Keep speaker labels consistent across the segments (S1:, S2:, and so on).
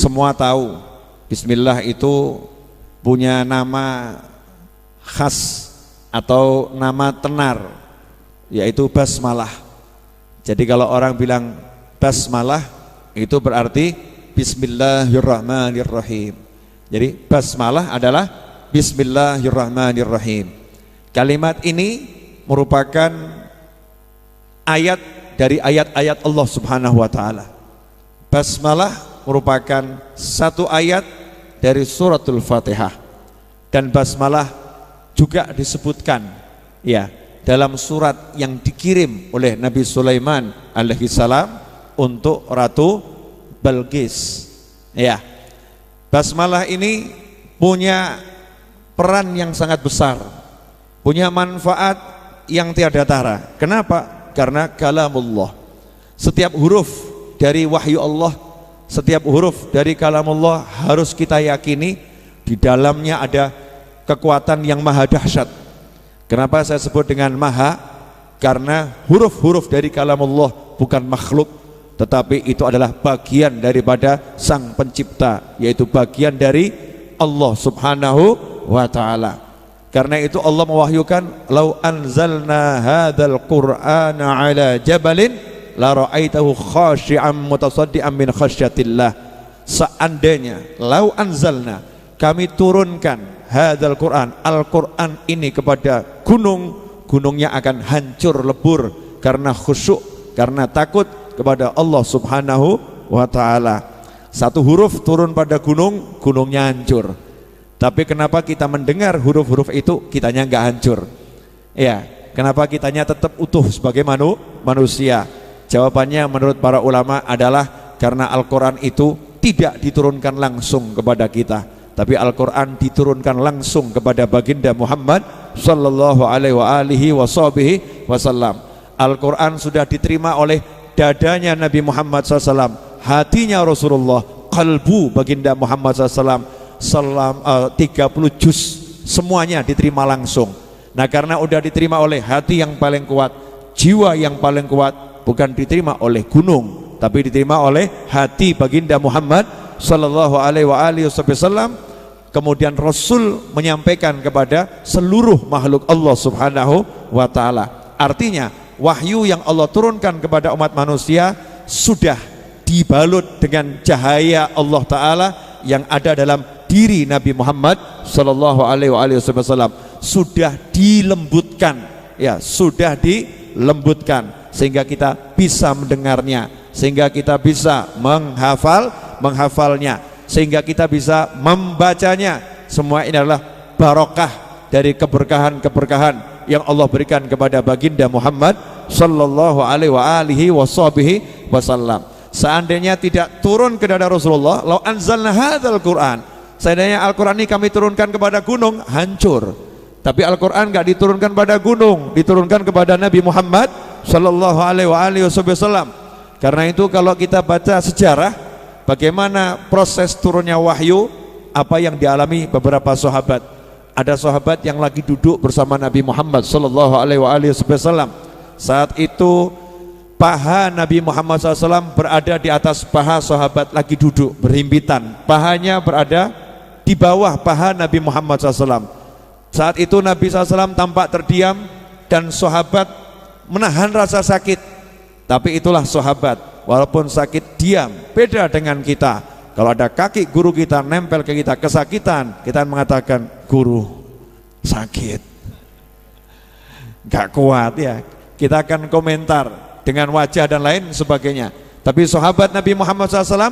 S1: semua tahu bismillah itu punya nama khas atau nama tenar, yaitu basmalah. Jadi kalau orang bilang basmalah itu berarti bismillahirrahmanirrahim. Jadi basmalah adalah bismillahirrahmanirrahim. Kalimat ini merupakan ayat dari ayat-ayat Allah Subhanahu wa taala. Basmalah merupakan satu ayat dari suratul Fatihah. Dan basmalah juga disebutkan ya dalam surat yang dikirim oleh Nabi Sulaiman alaihi salam untuk Ratu Balqis. Ya. Basmalah ini punya peran yang sangat besar, punya manfaat yang tiada tara. Kenapa? Karena kalamullah. Setiap huruf dari wahyu Allah, setiap huruf dari kalamullah harus kita yakini di dalamnya ada kekuatan yang maha dahsyat. Kenapa saya sebut dengan maha? Karena huruf-huruf dari kalamullah bukan makhluk, tetapi itu adalah bagian daripada sang pencipta, yaitu bagian dari Allah Subhanahu wa ta'ala. Karena itu Allah mewahyukan, "Lau anzalna hadzal Qur'ana 'ala jabalin la ra'aitahu khashi'an mutasaddian min khasyatillah." Seandainya lau anzalna, kami turunkan hadzal Qur'an, Al-Qur'an ini kepada gunung, gunungnya akan hancur lebur karena khusyuk, karena takut kepada Allah Subhanahu wa ta'ala. Satu huruf turun pada gunung, gunungnya hancur. Tapi kenapa kita mendengar huruf-huruf itu kitanya enggak hancur? Ya, kenapa kitanya tetap utuh sebagai manusia? Jawabannya menurut para ulama adalah karena Al-Quran itu tidak diturunkan langsung kepada kita, tapi Al-Quran diturunkan langsung kepada baginda Muhammad sallallahu alaihi wasallam. Al-Quran sudah diterima oleh dadanya Nabi Muhammad SAW, hatinya Rasulullah, kalbu baginda Muhammad SAW, 30 juz semuanya diterima langsung. Nah, karena udah diterima oleh hati yang paling kuat, jiwa yang paling kuat, bukan diterima oleh gunung, tapi diterima oleh hati baginda Muhammad sallallahu alaihi wasallam. Kemudian Rasul menyampaikan kepada seluruh makhluk Allah Subhanahu wa ta'ala. Artinya wahyu yang Allah turunkan kepada umat manusia sudah dibalut dengan cahaya Allah Ta'ala yang ada dalam diri Nabi Muhammad sallallahu alaihi wasallam, sudah dilembutkan, ya, sudah dilembutkan sehingga kita bisa mendengarnya, sehingga kita bisa menghafalnya, sehingga kita bisa membacanya. Semua ini adalah barokah dari keberkahan-keberkahan yang Allah berikan kepada baginda Muhammad sallallahu alaihi wasallam. Seandainya tidak turun ke dada Rasulullah, lau anzalna hadzal Qur'an, seandainya Al-Quran ini kami turunkan kepada gunung, hancur. Tapi Al-Quran enggak diturunkan pada gunung, diturunkan kepada Nabi Muhammad sallallahu alaihi wasallam. Karena itu kalau kita baca sejarah bagaimana proses turunnya wahyu, apa yang dialami beberapa sahabat. Ada sahabat yang lagi duduk bersama Nabi Muhammad sallallahu alaihi wasallam. Saat itu paha Nabi Muhammad SAW berada di atas paha sahabat lagi duduk berhimpitan, pahanya berada di bawah paha Nabi Muhammad SAW. Saat itu Nabi SAW tampak terdiam dan sahabat menahan rasa sakit. Tapi itulah sahabat, walaupun sakit diam, beda dengan kita. Kalau ada kaki guru kita nempel ke kita, kesakitan, kita mengatakan, guru sakit, gak kuat ya, kita akan komentar dengan wajah dan lain sebagainya. Tapi sahabat Nabi Muhammad SAW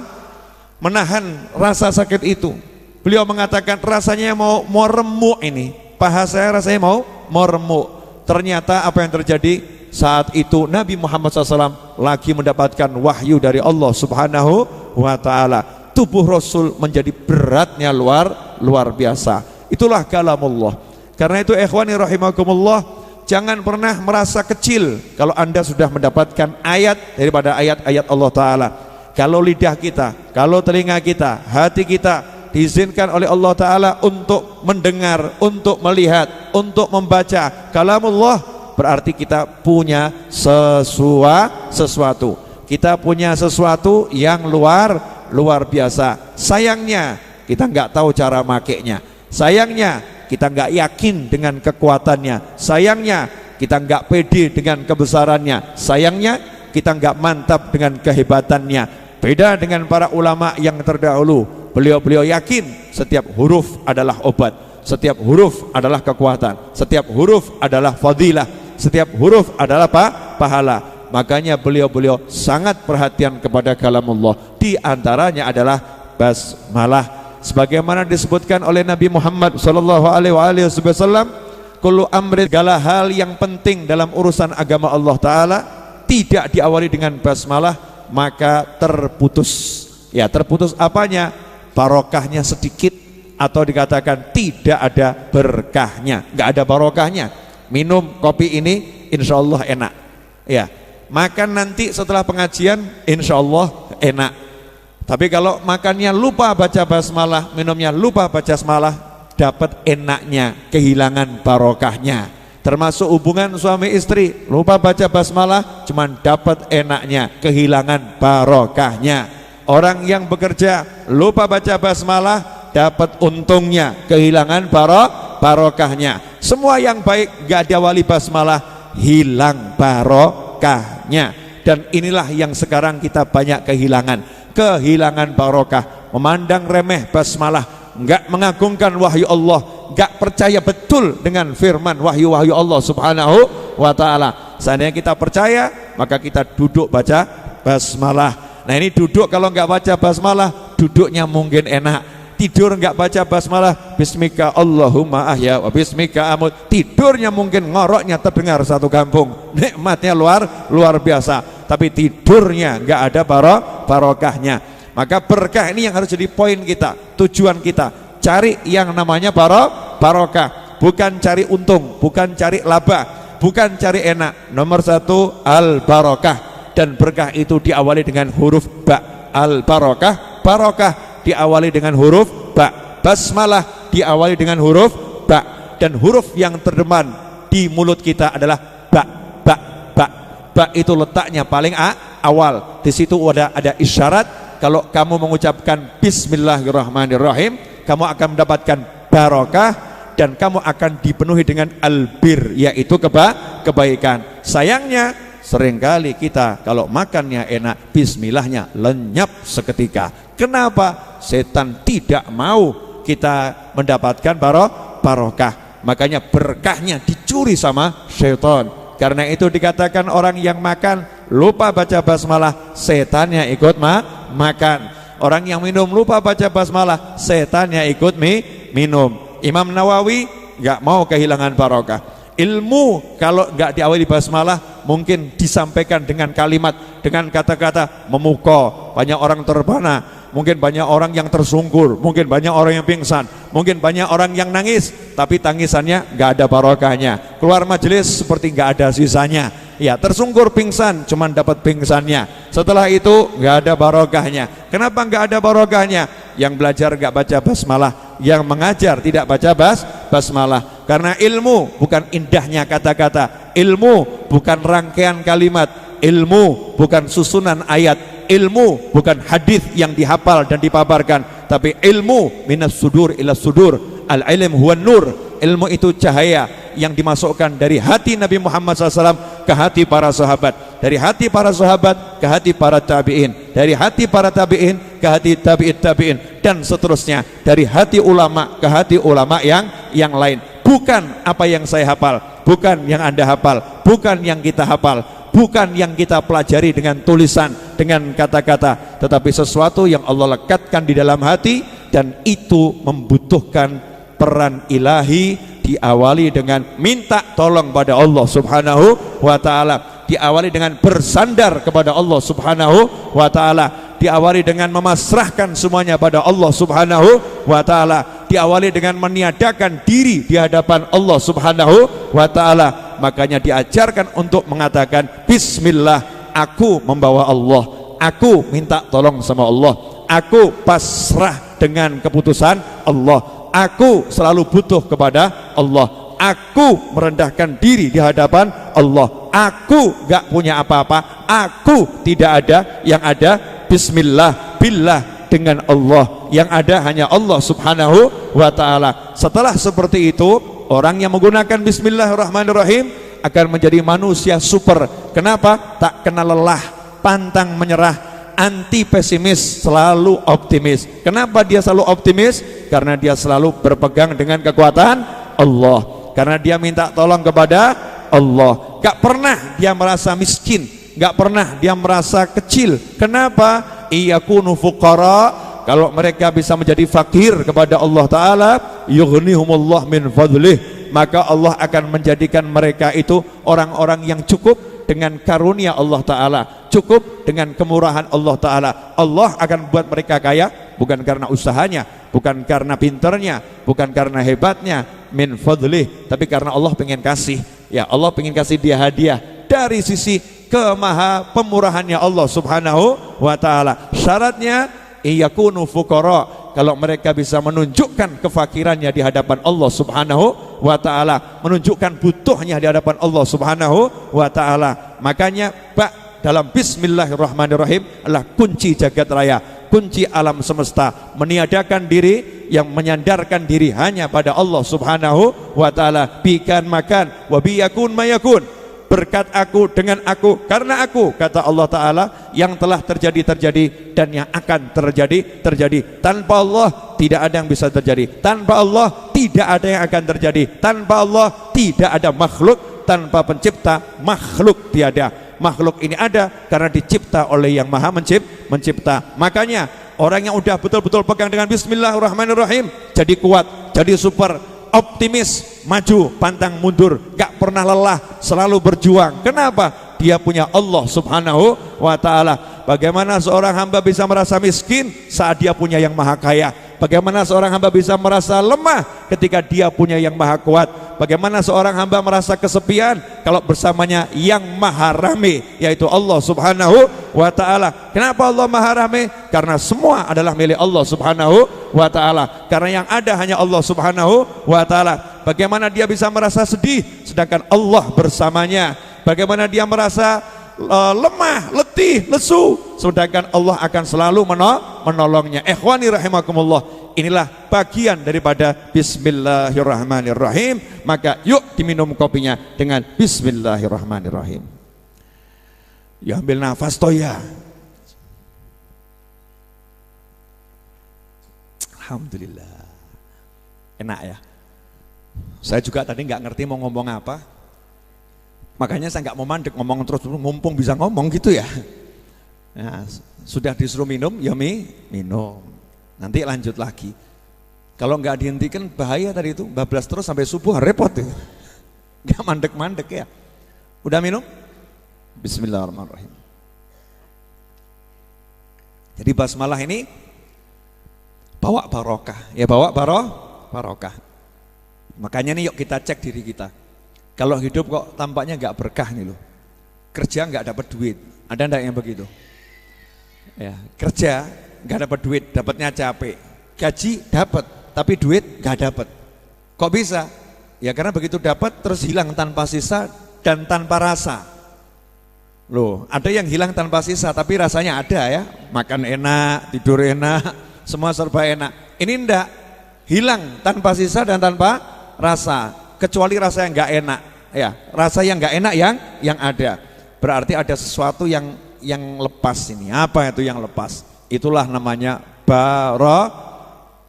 S1: menahan rasa sakit itu. Beliau mengatakan rasanya mau remuk ini, paha saya rasanya mau remuk. Ternyata apa yang terjadi saat itu, Nabi Muhammad SAW lagi mendapatkan wahyu dari Allah Subhanahu wa ta'ala. Tubuh Rasul menjadi beratnya luar biasa. Itulah kalamullah. Karena itu ikhwani rahimakumullah, jangan pernah merasa kecil kalau Anda sudah mendapatkan ayat daripada ayat-ayat Allah Ta'ala. Kalau lidah kita, kalau telinga kita, hati kita diizinkan oleh Allah Ta'ala untuk mendengar, untuk melihat, untuk membaca kalamullah, berarti kita punya sesuatu. Kita punya sesuatu yang luar luar biasa. Sayangnya kita nggak tahu cara makainya. Sayangnya kita nggak yakin dengan kekuatannya. Sayangnya kita nggak pede dengan kebesarannya. Sayangnya kita nggak mantap dengan kehebatannya. Beda dengan para ulama yang terdahulu. Beliau yakin setiap huruf adalah obat, setiap huruf adalah kekuatan, setiap huruf adalah fadilah, setiap huruf adalah pahala. Makanya beliau sangat perhatian kepada kalamullah. Di antaranya adalah basmalah. Sebagaimana disebutkan oleh Nabi Muhammad sallallahu alaihi wasallam, kullu amrin, segala hal yang penting dalam urusan agama Allah taala tidak diawali dengan basmalah maka terputus. Ya, terputus apanya? Barokahnya sedikit, atau dikatakan tidak ada berkahnya, nggak ada barokahnya. Minum kopi ini insya Allah enak, ya. Makan nanti setelah pengajian insya Allah enak. Tapi kalau makannya lupa baca basmalah, minumnya lupa baca basmalah, dapat enaknya, kehilangan barokahnya. Termasuk hubungan suami istri, lupa baca basmalah, cuman dapat enaknya, kehilangan barokahnya. Orang yang bekerja lupa baca basmalah, dapat untungnya, kehilangan barokahnya. Semua yang baik gak diawali basmalah, hilang barokahnya. Dan inilah yang sekarang kita banyak kehilangan barokah. Memandang remeh basmalah, enggak mengagungkan wahyu Allah, enggak percaya betul dengan firman wahyu Allah subhanahu wa ta'ala. Seandainya kita percaya, maka kita duduk baca basmalah. Nah ini duduk kalau enggak baca basmalah, duduknya mungkin enak. Tidur enggak baca basmalah, bismika Allahumma ahya wa bismika amut, tidurnya mungkin ngoroknya terdengar satu kampung, nikmatnya luar biasa. Tapi tidurnya enggak ada barokahnya. Maka berkah ini yang harus jadi poin kita, tujuan kita. Cari yang namanya barokah, bukan cari untung, bukan cari laba, bukan cari enak. Nomor satu al-barokah, dan berkah itu diawali dengan huruf ba. Al-barokah, barokah diawali dengan huruf ba. Basmalah diawali dengan huruf ba, dan huruf yang terdepan di mulut kita adalah ba. Ba itu letaknya paling awal. Di situ ada isyarat. Kalau kamu mengucapkan bismillahirrahmanirrahim, kamu akan mendapatkan barokah dan kamu akan dipenuhi dengan albir, yaitu kebaikan. Sayangnya seringkali kita kalau makannya enak, bismillahnya lenyap seketika. Kenapa? Setan tidak mau kita mendapatkan barokah. Makanya berkahnya dicuri sama setan. Karena itu dikatakan orang yang makan lupa baca basmalah, setannya ikut makan. Orang yang minum lupa baca basmalah, setannya ikut minum. Imam Nawawi nggak mau kehilangan barokah. Ilmu kalau nggak diawali basmalah mungkin disampaikan dengan kalimat, dengan kata-kata memukau, banyak orang terpana, mungkin banyak orang yang tersungkur, mungkin banyak orang yang pingsan, mungkin banyak orang yang nangis, tapi tangisannya nggak ada barokahnya. Keluar majelis seperti nggak ada sisanya. Ya, tersungkur pingsan, cuman dapat pingsannya. Setelah itu nggak ada barokahnya. Kenapa nggak ada barokahnya? Yang belajar nggak baca basmalah, yang mengajar tidak baca basmalah. Karena ilmu bukan indahnya kata-kata, ilmu bukan rangkaian kalimat, ilmu bukan susunan ayat, ilmu bukan hadis yang dihafal dan dipaparkan, tapi ilmu minas sudur ila sudur. Al-ilm huwa nur. Ilmu itu cahaya yang dimasukkan dari hati Nabi Muhammad SAW ke hati para sahabat, dari hati para sahabat ke hati para tabi'in, dari hati para tabi'in ke hati tabi'in, dan seterusnya, dari hati ulama ke hati ulama yang lain. Bukan apa yang saya hafal, bukan yang Anda hafal, bukan yang kita hafal, bukan yang kita pelajari dengan tulisan, dengan kata-kata, tetapi sesuatu yang Allah lekatkan di dalam hati, dan itu membutuhkan peran ilahi. Diawali dengan minta tolong pada Allah subhanahu wa ta'ala, diawali dengan bersandar kepada Allah subhanahu wa ta'ala, diawali dengan memasrahkan semuanya pada Allah subhanahu wa ta'ala, diawali dengan meniadakan diri di hadapan Allah subhanahu wa ta'ala. Makanya diajarkan untuk mengatakan bismillah, aku membawa Allah, aku minta tolong sama Allah, aku pasrah dengan keputusan Allah, aku selalu butuh kepada Allah, aku merendahkan diri di hadapan Allah, aku gak punya apa-apa, aku tidak ada, yang ada bismillah, billah, dengan Allah, yang ada hanya Allah subhanahu wa ta'ala. Setelah seperti itu, orang yang menggunakan bismillahirrahmanirrahim akan menjadi manusia super. Kenapa? Tak kenal lelah, pantang menyerah, anti pesimis, selalu optimis. Kenapa dia selalu optimis? Karena dia selalu berpegang dengan kekuatan Allah, karena dia minta tolong kepada Allah. Gak pernah dia merasa miskin, gak pernah dia merasa kecil. Kenapa? Iyakunu fuqara, kalau mereka bisa menjadi fakir kepada Allah Ta'ala, yughnihumullah min fadlih, maka Allah akan menjadikan mereka itu orang-orang yang cukup dengan karunia Allah Ta'ala, cukup dengan kemurahan Allah Ta'ala. Allah akan buat mereka kaya, bukan karena usahanya, bukan karena pinternya, bukan karena hebatnya, min fadlih, tapi karena Allah pengen kasih. Ya, Allah pengen kasih dia hadiah dari sisi kemaha pemurahannya Allah subhanahu wa ta'ala. Syaratnya iyakunu fuqara, kalau mereka bisa menunjukkan kefakirannya di hadapan Allah subhanahu wa ta'ala, menunjukkan butuhnya di hadapan Allah subhanahu wa ta'ala. Makanya dalam bismillahirrahmanirrahim adalah kunci jagat raya, kunci alam semesta, meniadakan diri, yang menyandarkan diri hanya pada Allah subhanahu wa ta'ala. Bikan makan wa biyakun mayakun, berkat aku dengan aku karena aku, kata Allah Ta'ala, yang telah terjadi dan yang akan terjadi. Tanpa Allah tidak ada yang bisa terjadi, tanpa Allah tidak ada yang akan terjadi, tanpa Allah tidak ada makhluk, tanpa pencipta makhluk tiada. Makhluk ini ada karena dicipta oleh yang maha mencipta. Makanya orang yang udah betul-betul pegang dengan bismillahirrahmanirrahim jadi kuat, jadi super, optimis, maju, pantang mundur, gak pernah lelah, selalu berjuang. Kenapa? Dia punya Allah subhanahu wa ta'ala. Bagaimana seorang hamba bisa merasa miskin saat dia punya yang maha kaya? Bagaimana seorang hamba bisa merasa lemah ketika dia punya yang maha kuat? Bagaimana seorang hamba merasa kesepian kalau bersamanya yang maha rame, yaitu Allah subhanahu wa ta'ala? Kenapa Allah maha rame? Karena semua adalah milik Allah subhanahu wa ta'ala, karena yang ada hanya Allah subhanahu wa ta'ala. Bagaimana dia bisa merasa sedih sedangkan Allah bersamanya? Bagaimana dia merasa lemah, letih, lesu sedangkan Allah akan selalu menolongnya? Ikhwani rahimakumullah, inilah bagian daripada bismillahirrahmanirrahim. Maka yuk diminum kopinya dengan bismillahirrahmanirrahim. Ya, ambil nafas toh ya. Alhamdulillah, enak ya. Saya juga tadi nggak ngerti mau ngomong apa, makanya saya nggak mau mandek, ngomong terus, mumpung bisa ngomong gitu ya. Nah, sudah disuruh minum, ya minum. Nanti lanjut lagi. Kalau nggak dihentikan bahaya tadi itu, bablas terus sampai subuh, repot ya. Nggak mandek-mandek ya. Udah minum? Bismillahirrahmanirrahim. Jadi basmalah ini bawa barokah, ya bawa barokah. Makanya nih yuk kita cek diri kita. Kalau hidup kok tampaknya nggak berkah nih loh. Kerja nggak dapat duit, ada enggak yang begitu? Ya, kerja nggak dapat duit, dapatnya capek. Gaji dapat, tapi duit nggak dapat. Kok bisa? Ya karena begitu dapat terus hilang tanpa sisa dan tanpa rasa. Loh, ada yang hilang tanpa sisa tapi rasanya ada ya. Makan enak, tidur enak, semua serba enak. Ini enggak, hilang tanpa sisa dan tanpa rasa, kecuali rasa yang nggak enak. Ya, rasa yang nggak enak yang ada. Berarti ada sesuatu yang lepas ini. Apa itu yang lepas? Itulah namanya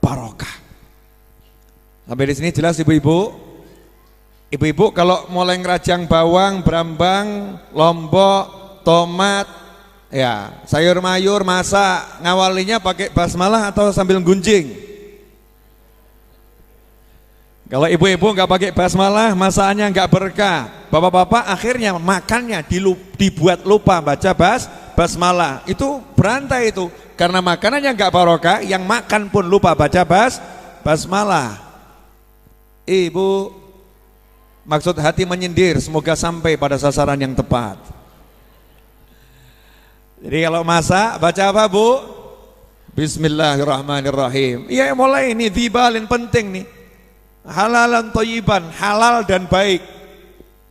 S1: barokah. Sampai di sini jelas ibu-ibu? Ibu-ibu kalau mulai ngerajang bawang, brambang, lombok, tomat, ya sayur mayur masak, ngawalinya pakai basmalah atau sambil gunjing? Kalau ibu-ibu nggak pakai basmalah, masakannya nggak berkah. Bapak-bapak akhirnya makannya dibuat lupa baca basmalah. Itu berantai itu. Karena makanannya nggak barokah, yang makan pun lupa baca basmalah. Ibu, maksud hati menyindir, semoga sampai pada sasaran yang tepat. Jadi kalau masak baca apa bu? Bismillahirrahmanirrahim. Iya mulai ini dibalin penting nih. Halalan thayyiban, halal dan baik.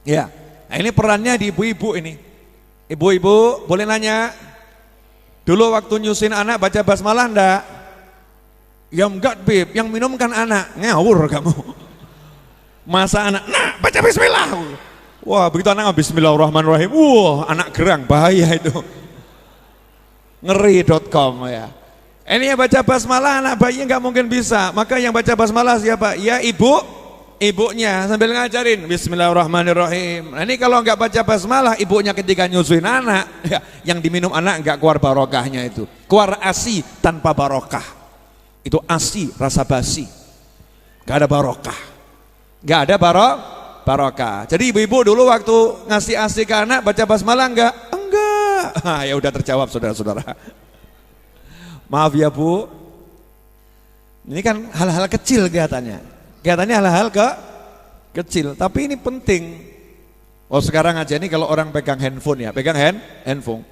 S1: Ya, nah ini perannya di ibu-ibu ini. Ibu-ibu boleh nanya? Dulu waktu nyusin anak baca basmalah enggak? Ya enggak Bib, yang minum kan anak. Ngawur kamu. Masa anak, nah baca bismillah. Wah begitu anak bismillahirrahmanirrahim. Wah anak gerang, bahaya itu. Ngeri.com ya. Ini yang baca basmalah anak bayi nggak mungkin bisa. Maka yang baca basmalah siapa? Ya ibunya sambil ngajarin bismillahirrahmanirrahim. Nah, ini kalau nggak baca basmalah ibunya ketika nyusuin anak ya, yang diminum anak nggak keluar barokahnya itu. Keluar ASI tanpa barokah. Itu ASI rasa basi. Nggak ada barokah. Nggak ada barokah. Jadi ibu-ibu dulu waktu ngasih ASI ke anak baca basmalah enggak? Enggak. Ya udah terjawab saudara-saudara. Maaf ya Bu. Ini kan hal-hal kecil kelihatannya. Kelihatannya hal-hal kecil, tapi ini penting. Oh sekarang aja nih kalau orang pegang handphone ya, pegang handphone.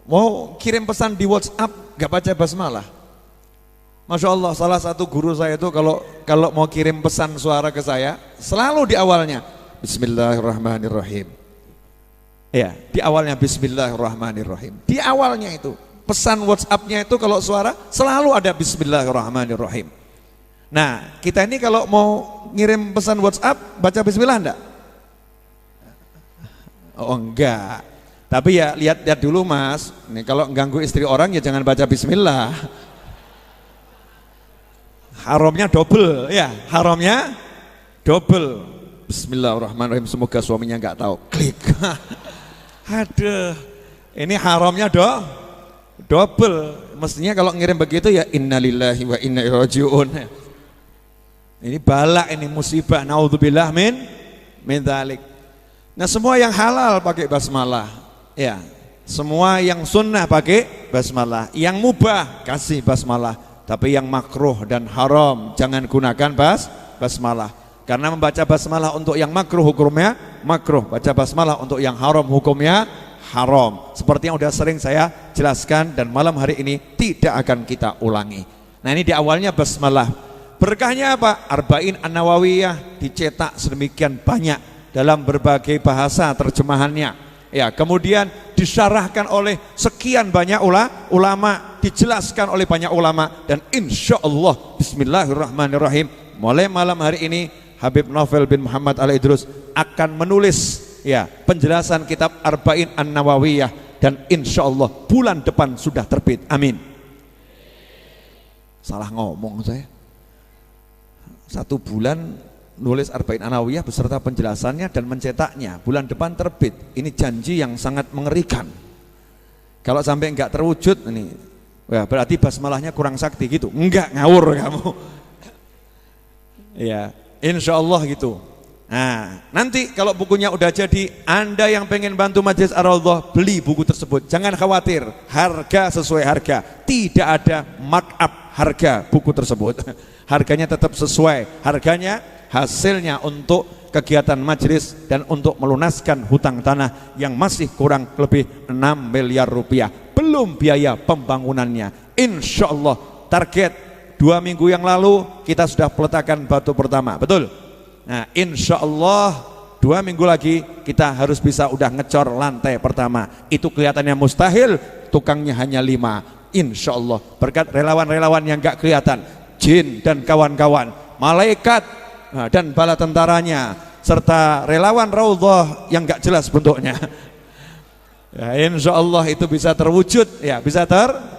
S1: Mau kirim pesan di WhatsApp enggak baca basmalah. Masya Allah, salah satu guru saya itu kalau mau kirim pesan suara ke saya, selalu di awalnya Bismillahirrahmanirrahim. Ya, di awalnya Bismillahirrahmanirrahim. Di awalnya itu pesan WhatsApp-nya itu kalau suara selalu ada Bismillahirrahmanirrahim. Nah, kita ini kalau mau ngirim pesan WhatsApp baca Bismillah enggak? Oh enggak. Tapi ya lihat dulu Mas. Nih kalau ganggu istri orang ya jangan baca Bismillah. Haramnya double ya, haramnya double. Bismillahirrahmanirrahim, semoga suaminya nggak tahu. Klik. Aduh, ini haramnya double. Mestinya kalau ngirim begitu ya innalillahi wa inna ilaihi rajiun. Ini balak, ini musibah. Naudzubillah min dzalik. Nah, semua yang halal pakai basmalah. Ya, semua yang sunnah pakai basmalah. Yang mubah kasih basmalah. Tapi yang makruh dan haram jangan gunakan basmalah. Karena membaca basmalah untuk yang makruh hukumnya makruh, baca basmalah untuk yang haram hukumnya haram. Seperti yang sudah sering saya jelaskan dan malam hari ini tidak akan kita ulangi. Nah ini di awalnya basmalah. Berkahnya apa? Arba'in An-Nawawiyah dicetak sedemikian banyak dalam berbagai bahasa terjemahannya. Ya, kemudian disyarahkan oleh sekian banyak ulama, dijelaskan oleh banyak ulama, dan insya Allah Bismillahirrahmanirrahim mulai malam hari ini Habib Novel bin Muhammad Al-Idrus akan menulis ya penjelasan kitab Arba'in An-Nawawiyah, dan insya Allah bulan depan sudah terbit. Amin. Salah ngomong saya. 1 bulan nulis Arba'in An-Nawawiyah beserta penjelasannya dan mencetaknya, bulan depan terbit. Ini janji yang sangat mengerikan. Kalau sampai enggak terwujud ini, ya berarti basmalahnya kurang sakti gitu. Enggak, ngawur kamu. Ya, insya Allah gitu. Nah, nanti kalau bukunya udah jadi, Anda yang pengen bantu Majelis Ar-Raudhah beli buku tersebut. Jangan khawatir, harga sesuai harga. Tidak ada markup harga buku tersebut. Harganya tetap sesuai. Harganya hasilnya untuk kegiatan majelis dan untuk melunaskan hutang tanah yang masih kurang lebih 6 miliar rupiah, belum biaya pembangunannya. Insya Allah target 2 minggu yang lalu kita sudah peletakan batu pertama, betul? Nah insya Allah 2 minggu lagi kita harus bisa udah ngecor lantai pertama. Itu kelihatannya mustahil, tukangnya hanya 5. Insya Allah berkat relawan-relawan yang gak kelihatan, jin dan kawan-kawan, malaikat dan bala tentaranya, serta relawan Raudhah yang gak jelas bentuknya. Ya, insya Allah itu bisa terwujud, ya bisa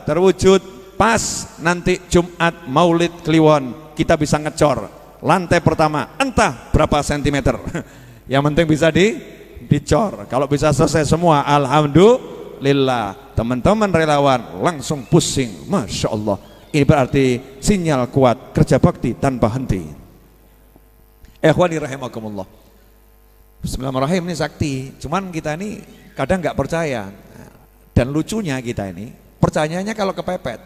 S1: terwujud pas nanti Jumat Maulid Kliwon kita bisa ngecor lantai pertama, entah berapa sentimeter. Yang penting bisa dicor. Kalau bisa selesai semua, alhamdulillah. Teman-teman relawan langsung pusing, masya Allah. Ini berarti sinyal kuat kerja bakti tanpa henti. Ikhwani rahimakumullah. Bismillahirrahmanirrahim, ini sakti. Cuman kita ini kadang nggak percaya. Dan lucunya kita ini percayanya kalau kepepet.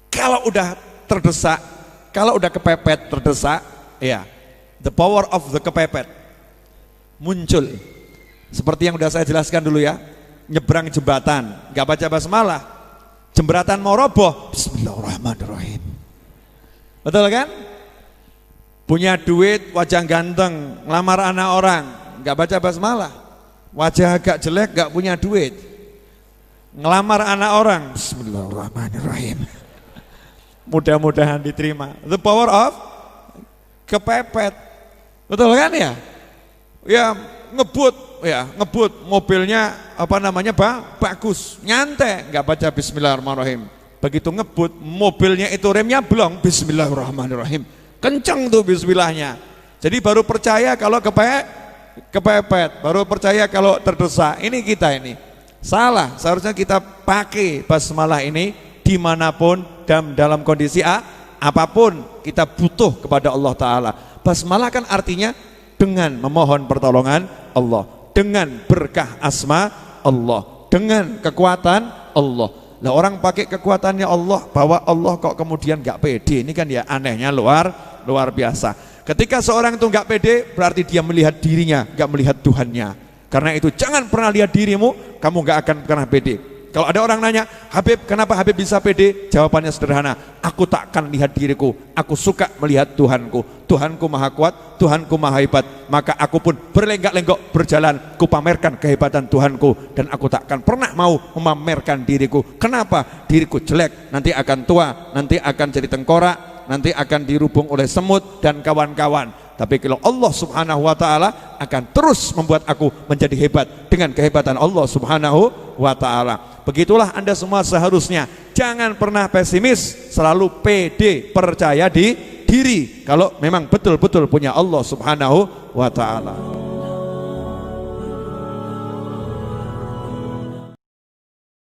S1: Kalau udah terdesak, kalau udah kepepet terdesak, ya, the power of the kepepet muncul. Seperti yang udah saya jelaskan dulu ya. Nyebrang jembatan, nggak baca basmalah, jembatan mau roboh. Bismillahirrahmanirrahim. Betul kan? Punya duit, wajah ganteng, ngelamar anak orang, nggak baca basmalah, wajah agak jelek, nggak punya duit. ngelamar anak orang, bismillahirrahmanirrahim, mudah-mudahan diterima. The power of kepepet, betul kan ya? Ya ngebut mobilnya bagus, nyantai, nggak baca bismillahirrahmanirrahim. Begitu ngebut mobilnya itu remnya blong, bismillahirrahmanirrahim, kenceng tuh bismillahnya. Jadi baru percaya kalau kepepet, baru percaya kalau terdesak. Ini kita ini salah, seharusnya kita pakai basmalah ini dimanapun dan dalam kondisi apapun kita butuh kepada Allah Ta'ala. Basmalah kan artinya dengan memohon pertolongan Allah, dengan berkah asma Allah, dengan kekuatan Allah. Lah orang pakai kekuatannya Allah, bahwa Allah kok kemudian gak pede, ini kan ya anehnya luar biasa. Ketika seorang itu gak pede, berarti dia melihat dirinya, gak melihat Tuhannya. Karena itu jangan pernah lihat dirimu, kamu gak akan pernah pede. Kalau ada orang nanya, Habib kenapa Habib bisa pede? Jawabannya sederhana, aku tak akan lihat diriku, aku suka melihat Tuhanku. Tuhanku maha kuat, Tuhanku maha hebat, maka aku pun berlenggak-lenggok berjalan, ku pamerkan kehebatan Tuhanku, dan aku tak akan pernah mau memamerkan diriku. Kenapa? Diriku jelek, nanti akan tua, nanti akan jadi tengkorak, nanti akan dirubung oleh semut dan kawan-kawan. Tapi kalau Allah Subhanahu wa Ta'ala akan terus membuat aku menjadi hebat dengan kehebatan Allah Subhanahu wa Ta'ala. Begitulah Anda semua seharusnya jangan pernah pesimis, selalu pede, percaya di diri kalau memang betul-betul punya Allah Subhanahu wa Ta'ala.